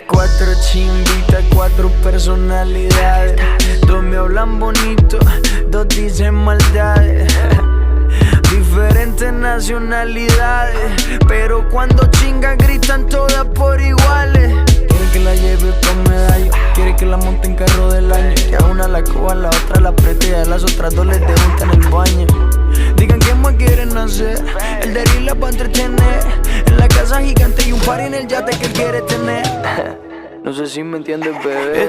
Cuatro chimbitas, cuatro personalidades. Dos me hablan bonito, dos dicen maldades. Diferentes nacionalidades, pero cuando chingan gritan todas por iguales. Quiere que la lleve con medallo, quiere que la monte en carro del año. Que a una la coja, a la otra la apriete y a las otras dos les debuta en el baño. Digan que más quieren hacer, el de la pa' entretener. En la casa gigante y un party en el yate que él quiere tener. No sé si me entiendes, bebé.